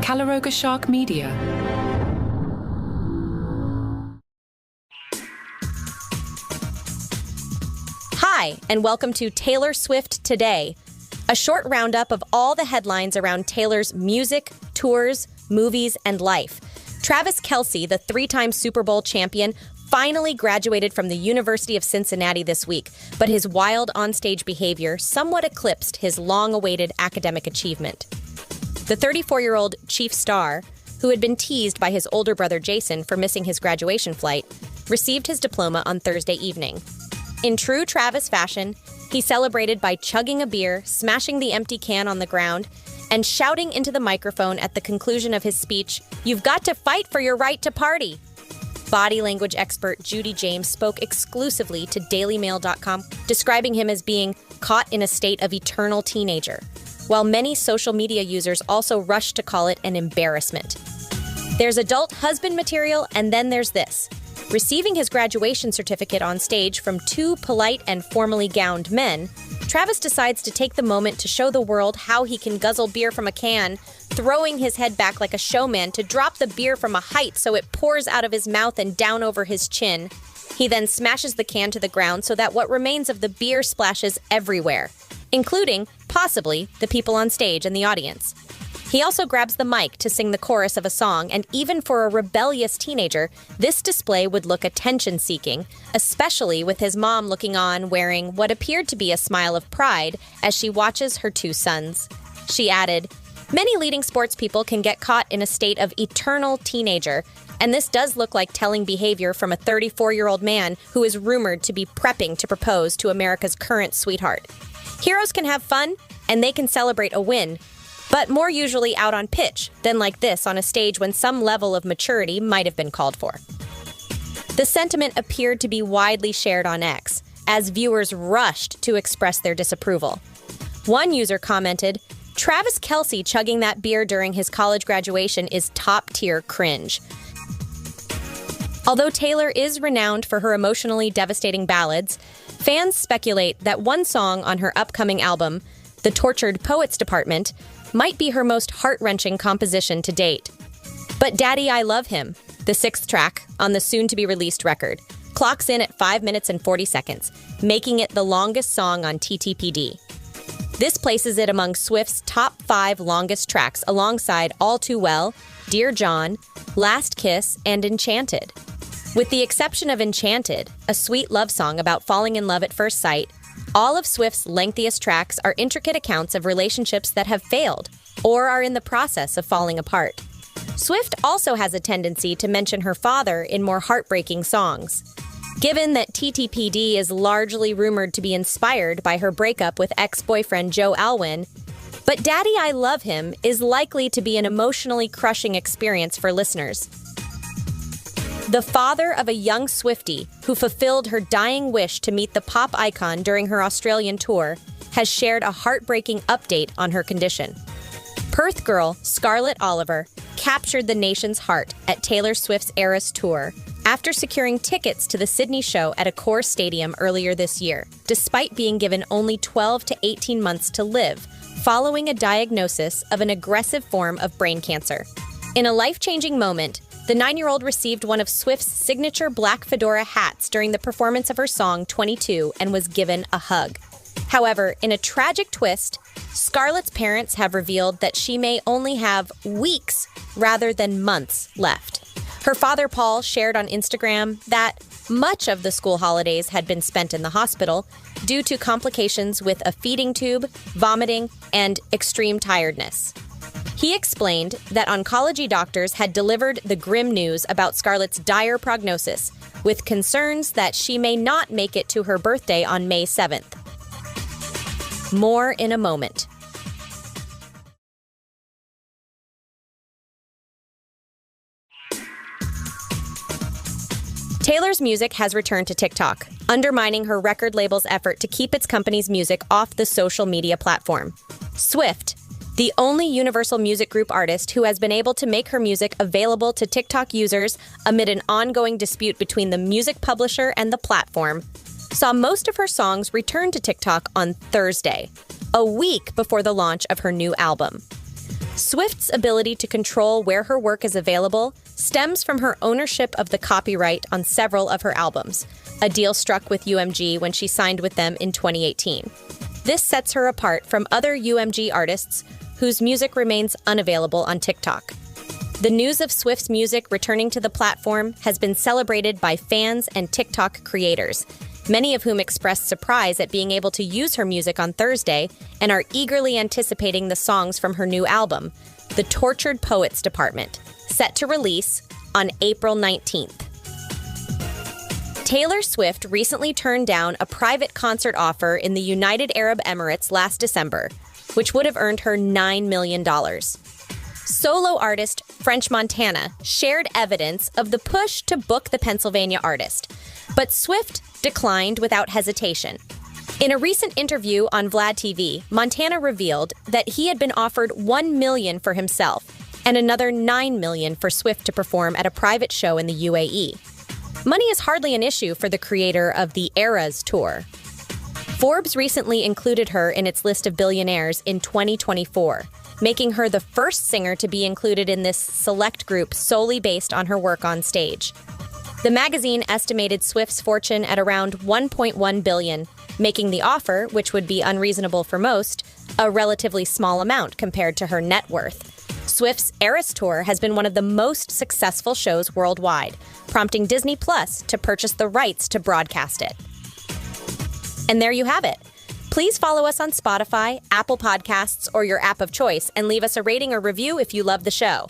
Calaroga Shark Media. Hi, and welcome to Taylor Swift Today, a short roundup of all the headlines around Taylor's music, tours, movies, and life. Travis Kelce, the three-time Super Bowl champion, finally graduated from the University of Cincinnati this week, but his wild onstage behavior somewhat eclipsed his long-awaited academic achievement. The 34-year-old chief star, who had been teased by his older brother Jason for missing his graduation flight, received his diploma on Thursday evening. In true Travis fashion, he celebrated by chugging a beer, smashing the empty can on the ground, and shouting into the microphone at the conclusion of his speech, "You've got to fight for your right to party." Body language expert Judy James spoke exclusively to DailyMail.com, describing him as being caught in a state of eternal teenager, while many social media users also rushed to call it an embarrassment. There's adult husband material, and then there's this. Receiving his graduation certificate on stage from two polite and formally gowned men, Travis decides to take the moment to show the world how he can guzzle beer from a can, throwing his head back like a showman to drop the beer from a height so it pours out of his mouth and down over his chin. He then smashes the can to the ground so that what remains of the beer splashes everywhere, including, possibly, the people on stage and the audience. He also grabs the mic to sing the chorus of a song, and even for a rebellious teenager, this display would look attention-seeking, especially with his mom looking on wearing what appeared to be a smile of pride as she watches her two sons. She added, "Many leading sports people can get caught in a state of eternal teenager, and this does look like telling behavior from a 34-year-old man who is rumored to be prepping to propose to America's current sweetheart. Heroes can have fun, and they can celebrate a win, but more usually out on pitch than like this on a stage when some level of maturity might have been called for." The sentiment appeared to be widely shared on X, as viewers rushed to express their disapproval. One user commented, "Travis Kelce chugging that beer during his college graduation is top-tier cringe." Although Taylor is renowned for her emotionally devastating ballads, fans speculate that one song on her upcoming album, The Tortured Poets Department, might be her most heart-wrenching composition to date. But Daddy, I Love Him, the sixth track on the soon-to-be-released record, clocks in at 5 minutes and 40 seconds, making it the longest song on TTPD. This places it among Swift's top 5 longest tracks alongside All Too Well, Dear John, Last Kiss, and Enchanted. With the exception of Enchanted, a sweet love song about falling in love at first sight, all of Swift's lengthiest tracks are intricate accounts of relationships that have failed or are in the process of falling apart. Swift also has a tendency to mention her father in more heartbreaking songs. Given that TTPD is largely rumored to be inspired by her breakup with ex-boyfriend Joe Alwyn, but Daddy, I Love Him is likely to be an emotionally crushing experience for listeners. The father of a young Swiftie who fulfilled her dying wish to meet the pop icon during her Australian tour has shared a heartbreaking update on her condition. Perth girl Scarlett Oliver captured the nation's heart at Taylor Swift's Eras Tour after securing tickets to the Sydney show at Accor Stadium earlier this year, despite being given only 12 to 18 months to live, following a diagnosis of an aggressive form of brain cancer. In a life-changing moment, the 9-year-old received one of Swift's signature black fedora hats during the performance of her song 22 and was given a hug. However, in a tragic twist, Scarlett's parents have revealed that she may only have weeks rather than months left. Her father, Paul, shared on Instagram that much of the school holidays had been spent in the hospital due to complications with a feeding tube, vomiting, and extreme tiredness. He explained that oncology doctors had delivered the grim news about Scarlett's dire prognosis, with concerns that she may not make it to her birthday on May 7th. More in a moment. Taylor's music has returned to TikTok, undermining her record label's effort to keep its company's music off the social media platform. Swift, the only Universal Music Group artist who has been able to make her music available to TikTok users amid an ongoing dispute between the music publisher and the platform, saw most of her songs return to TikTok on Thursday, a week before the launch of her new album. Swift's ability to control where her work is available stems from her ownership of the copyright on several of her albums, a deal struck with UMG when she signed with them in 2018. This sets her apart from other UMG artists whose music remains unavailable on TikTok. The news of Swift's music returning to the platform has been celebrated by fans and TikTok creators, many of whom expressed surprise at being able to use her music on Thursday and are eagerly anticipating the songs from her new album, The Tortured Poets Department, set to release on April 19th. Taylor Swift recently turned down a private concert offer in the United Arab Emirates last December, which would have earned her $9 million. Solo artist French Montana shared evidence of the push to book the Pennsylvania artist, but Swift declined without hesitation. In a recent interview on Vlad TV, Montana revealed that he had been offered $1 million for himself and another $9 million for Swift to perform at a private show in the UAE. Money is hardly an issue for the creator of the Eras tour. Forbes recently included her in its list of billionaires in 2024, making her the first singer to be included in this select group solely based on her work on stage. The magazine estimated Swift's fortune at around $1.1 billion, making the offer, which would be unreasonable for most, a relatively small amount compared to her net worth. Swift's Eras Tour has been one of the most successful shows worldwide, prompting Disney Plus to purchase the rights to broadcast it. And there you have it. Please follow us on Spotify, Apple Podcasts, or your app of choice, and leave us a rating or review if you love the show.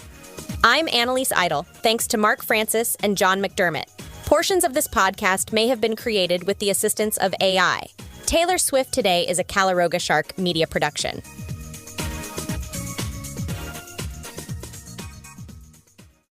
I'm Annalise Idle, thanks to Mark Francis and John McDermott. Portions of this podcast may have been created with the assistance of AI. Taylor Swift Today is a Calaroga Shark media production.